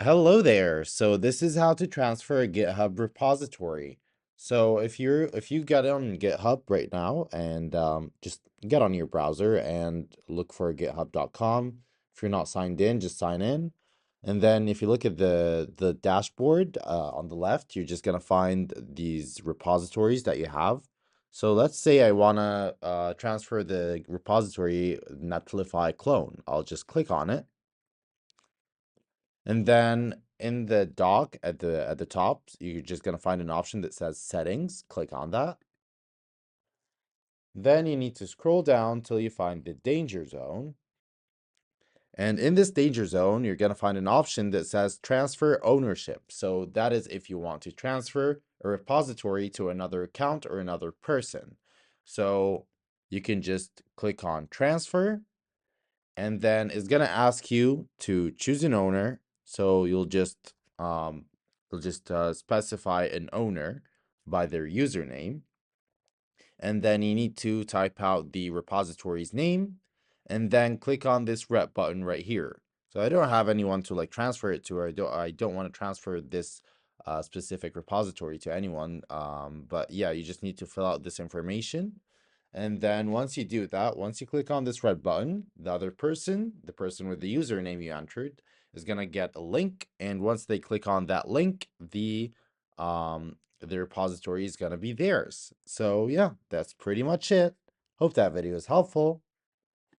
Hello there. So this is how to transfer a GitHub repository. So if you get on GitHub right now and just get on your browser and look for github.com. If you're not signed in, just sign in. And then if you look at the dashboard on the left, you're just gonna find these repositories that you have. So let's say I wanna transfer the repository Netlify clone. I'll just click on it. And then in the dock at the top, you're just gonna find an option that says settings. Click on that. Then you need to scroll down till you find the danger zone. And in this danger zone, you're gonna find an option that says transfer ownership. So that is if you want to transfer a repository to another account or another person. So you can just click on transfer, and then it's gonna ask you to choose an owner. So you'll just specify an owner by their username, and then you need to type out the repository's name, and then click on this red button right here. So I don't have anyone to like transfer it to, or I don't want to transfer this specific repository to anyone. But yeah, you just need to fill out this information. And then once you do that, once you click on this red button, the other person, the person with the username you entered, is gonna get a link. And once they click on that link, the repository is gonna be theirs. So yeah, that's pretty much it. Hope that video is helpful.